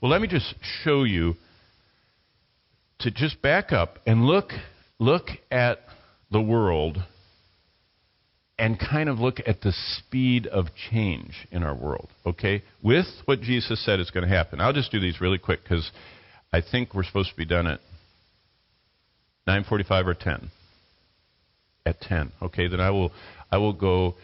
Well, let me just show you to just back up and look at the world and kind of look at the speed of change in our world, okay? With what Jesus said is going to happen. I'll just do these really quick because I think we're supposed to be done at 9:45 or 10. At 10, okay? Then I will go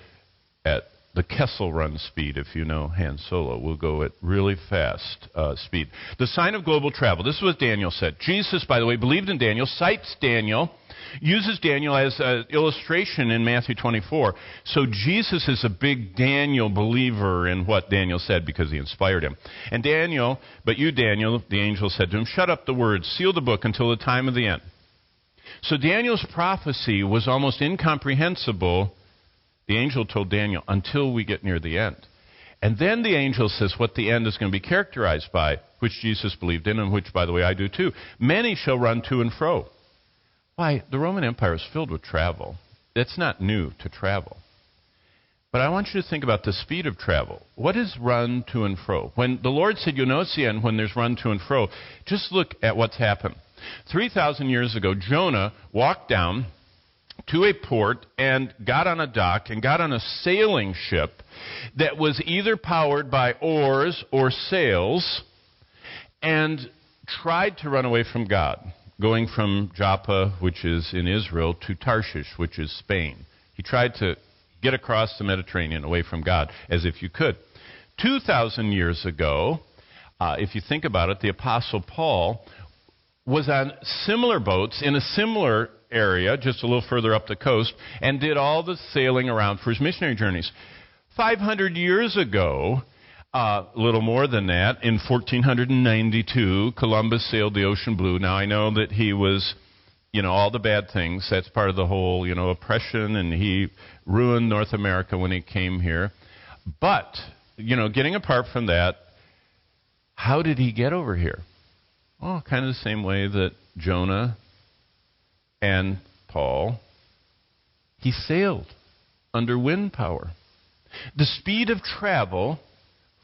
at the Kessel Run speed, if you know Han Solo. We'll go at really fast speed. The sign of global travel. This is what Daniel said. Jesus, by the way, believed in Daniel, cites Daniel, uses Daniel as an illustration in Matthew 24. So Jesus is a big Daniel believer in what Daniel said because he inspired him. And Daniel, but you, Daniel, the angel said to him, shut up the words, seal the book until the time of the end. So Daniel's prophecy was almost incomprehensible. The angel told Daniel, until we get near the end. And then the angel says what the end is going to be characterized by, which Jesus believed in, and which, by the way, I do too. Many shall run to and fro. Why, the Roman Empire is filled with travel. It's not new to travel. But I want you to think about the speed of travel. What is run to and fro? When the Lord said, you'll notice the end when there's run to and fro, just look at what's happened. 3,000 years ago, Jonah walked down to a port and got on a dock and got on a sailing ship that was either powered by oars or sails and tried to run away from God, going from Joppa, which is in Israel, to Tarshish, which is Spain. He tried to get across the Mediterranean away from God as if you could. 2,000 years ago, if you think about it, the Apostle Paul was on similar boats in a similar area, just a little further up the coast, and did all the sailing around for his missionary journeys. 500 years ago, a little more than that, in 1492, Columbus sailed the ocean blue. Now, I know that he was, all the bad things. That's part of the whole, oppression, and he ruined North America when he came here. But, getting apart from that, how did he get over here? Well, kind of the same way that Jonah and Paul, he sailed under wind power. The speed of travel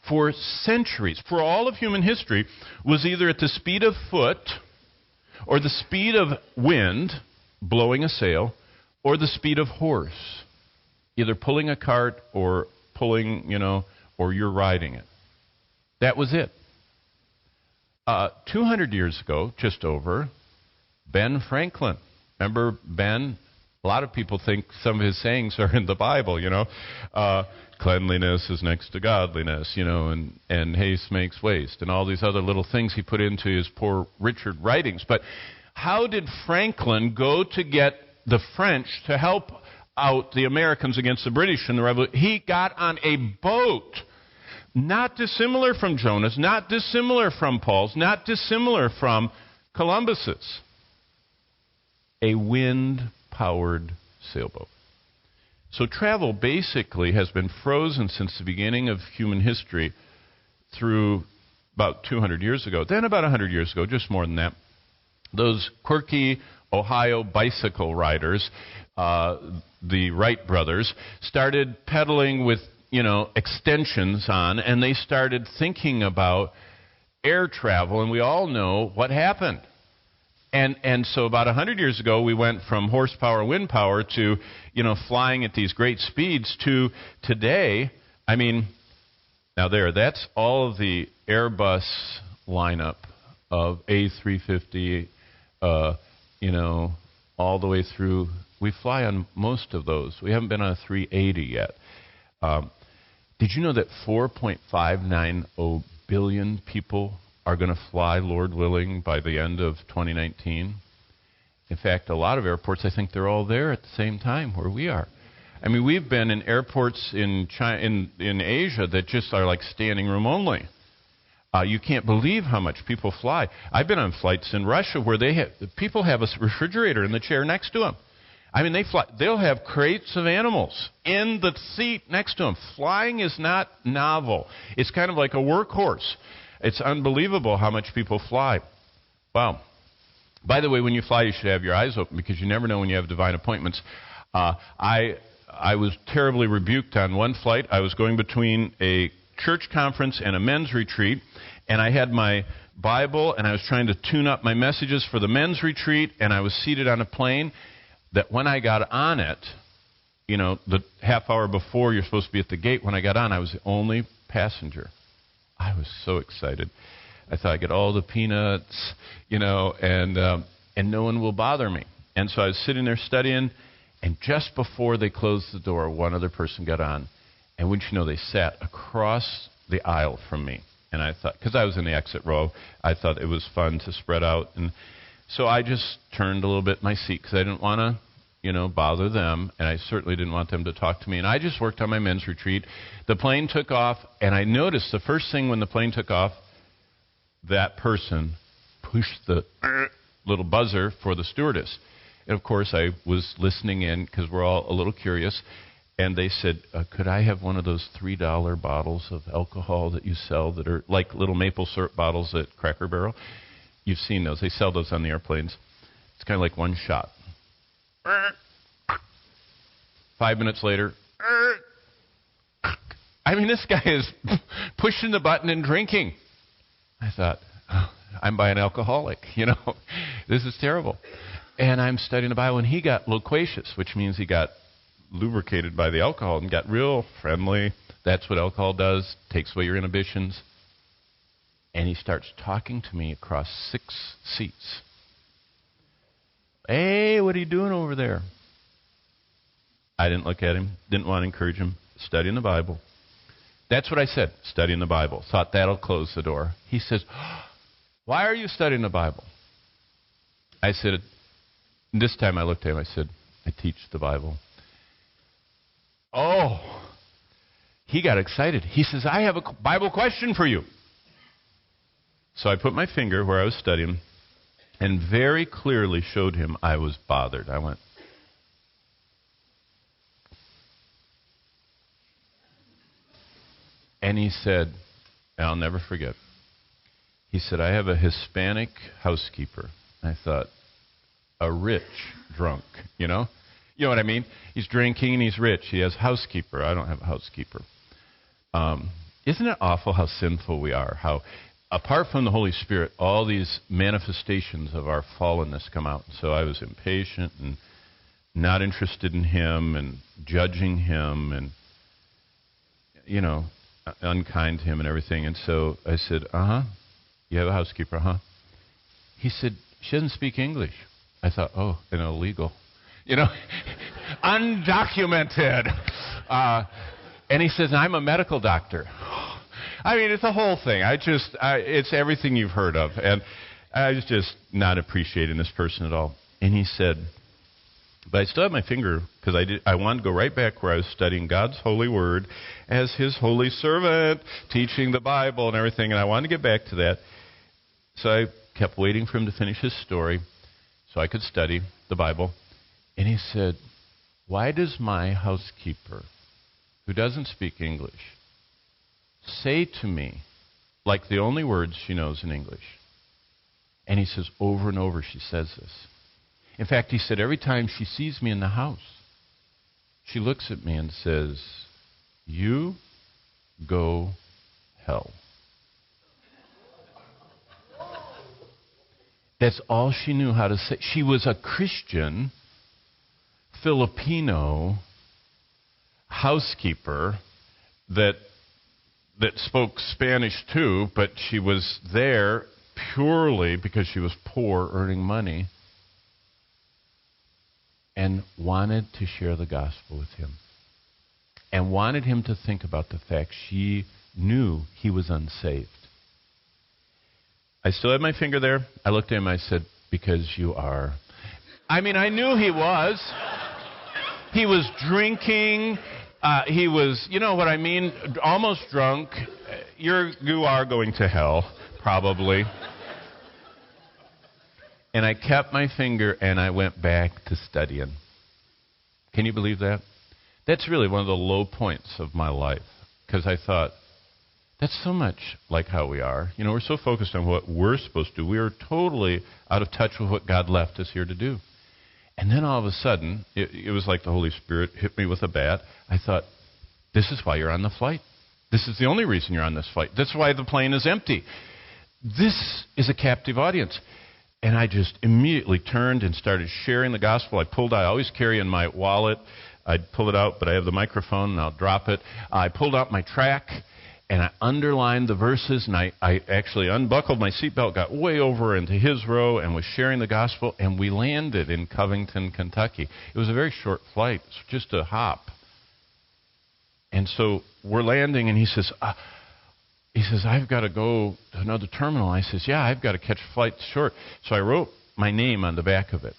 for centuries, for all of human history, was either at the speed of foot or the speed of wind, blowing a sail, or the speed of horse, either pulling a cart or pulling, or you're riding it. That was it. 200 years ago, just over, Ben Franklin. Remember Ben? A lot of people think some of his sayings are in the Bible, cleanliness is next to godliness, and haste makes waste, and all these other little things he put into his Poor Richard writings. But how did Franklin go to get the French to help out the Americans against the British in the Revolution? He got on a boat. Not dissimilar from Jonah's, not dissimilar from Paul's, not dissimilar from Columbus's. A wind-powered sailboat. So travel basically has been frozen since the beginning of human history through about 200 years ago. Then about 100 years ago, just more than that, those quirky Ohio bicycle riders, the Wright brothers, started pedaling with extensions on, and they started thinking about air travel, and we all know what happened. And so about 100 years ago, we went from horsepower, wind power to, flying at these great speeds to today. I mean, that's all of the Airbus lineup of A350, all the way through. We fly on most of those. We haven't been on a 380 yet. Did you know that 4.590 billion people are going to fly, Lord willing, by the end of 2019? In fact, a lot of airports, I think they're all there at the same time where we are. I mean, we've been in airports in China, in Asia that just are like standing room only. You can't believe how much people fly. I've been on flights in Russia where people have a refrigerator in the chair next to them. I mean, they'll have crates of animals in the seat next to them. Flying is not novel. It's kind of like a workhorse. It's unbelievable how much people fly. Wow. By the way, when you fly, you should have your eyes open because you never know when you have divine appointments. I was terribly rebuked on one flight. I was going between a church conference and a men's retreat, and I had my Bible, and I was trying to tune up my messages for the men's retreat, and I was seated on a plane, that when I got on it, the half hour before you're supposed to be at the gate, when I got on, I was the only passenger. I was so excited. I thought I'd get all the peanuts, and no one will bother me. And so I was sitting there studying, and just before they closed the door, one other person got on. And wouldn't you know, they sat across the aisle from me. And I thought, because I was in the exit row, I thought it was fun to spread out. And so I just turned a little bit in my seat because I didn't want to, bother them. And I certainly didn't want them to talk to me. And I just worked on my men's retreat. The plane took off, and I noticed the first thing when the plane took off, that person pushed the little buzzer for the stewardess. And, of course, I was listening in because we're all a little curious. And they said, could I have one of those $3 bottles of alcohol that you sell that are like little maple syrup bottles at Cracker Barrel? You've seen those. They sell those on the airplanes. It's kind of like one shot. 5 minutes later, I mean, this guy is pushing the button and drinking. I thought, I'm by an alcoholic, This is terrible. And I'm studying the Bible, and he got loquacious, which means he got lubricated by the alcohol and got real friendly. That's what alcohol does, takes away your inhibitions. And he starts talking to me across 6 seats. Hey, what are you doing over there? I didn't look at him, didn't want to encourage him, studying the Bible. That's what I said, studying the Bible. Thought that'll close the door. He says, why are you studying the Bible? I said, this time I looked at him, I said, I teach the Bible. Oh, he got excited. He says, I have a Bible question for you. So I put my finger where I was studying and very clearly showed him I was bothered. I went, and he said, and I'll never forget, he said, I have a Hispanic housekeeper. I thought, a rich drunk, You know what I mean? He's drinking and he's rich. He has a housekeeper. I don't have a housekeeper. Isn't it awful how sinful we are? How, apart from the Holy Spirit, all these manifestations of our fallenness come out. So I was impatient and not interested in him and judging him and, unkind to him and everything. And so I said, you have a housekeeper, He said, she doesn't speak English. I thought, illegal. Undocumented. And he says, I'm a medical doctor. I mean, it's a whole thing. It's everything you've heard of. And I was just not appreciating this person at all. And he said, but I still have my finger, because I wanted to go right back where I was studying God's holy word as his holy servant, teaching the Bible and everything, and I wanted to get back to that. So I kept waiting for him to finish his story so I could study the Bible. And he said, why does my housekeeper, who doesn't speak English, say to me, like the only words she knows in English? And he says, over and over she says this. In fact, he said, every time she sees me in the house, she looks at me and says, you go hell. That's all she knew how to say. She was a Christian, Filipino housekeeper that spoke Spanish too, but she was there purely because she was poor, earning money, and wanted to share the gospel with him, and wanted him to think about the fact she knew he was unsaved. I still had my finger there. I looked at him, I said, because you are. I mean, I knew he was. He was drinking. He was, you know what I mean, almost drunk. You are going to hell, probably. And I kept my finger and I went back to studying. Can you believe that? That's really one of the low points of my life, because I thought, that's so much like how we are. We're so focused on what we're supposed to do. We are totally out of touch with what God left us here to do. And then all of a sudden, it was like the Holy Spirit hit me with a bat. I thought, this is why you're on the flight. This is the only reason you're on this flight. That's why the plane is empty. This is a captive audience. And I just immediately turned and started sharing the gospel. I always carry in my wallet. I'd pull it out, but I have the microphone, and I'll drop it. I pulled out my track, and I underlined the verses, and I actually unbuckled my seatbelt, got way over into his row, and was sharing the gospel, and we landed in Covington, Kentucky. It was a very short flight, just a hop. And so we're landing, and he says, I've got to go to another terminal. I says, yeah, I've got to catch a flight short. So I wrote my name on the back of it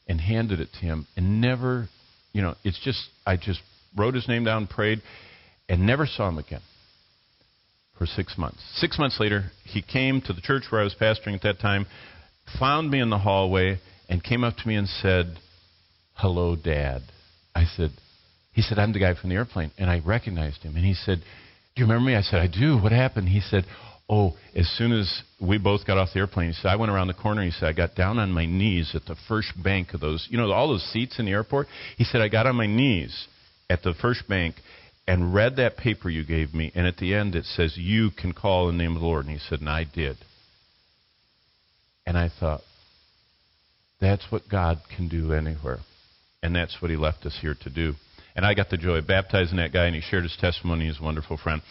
and handed it to him, and never, I just wrote his name down, prayed, and never saw him again for 6 months. 6 months later, he came to the church where I was pastoring at that time, found me in the hallway, and came up to me and said, hello, Dad. He said, I'm the guy from the airplane. And I recognized him. And he said, do you remember me? I said, I do. What happened? He said, as soon as we both got off the airplane, he said, I went around the corner. He said, I got down on my knees at the first bank of those, all those seats in the airport. He said, I got on my knees at the first bank and read that paper you gave me. And at the end, it says, you can call in the name of the Lord. And he said, and I did. And I thought, that's what God can do anywhere. And that's what he left us here to do. And I got the joy of baptizing that guy, and he shared his testimony. He's a wonderful friend.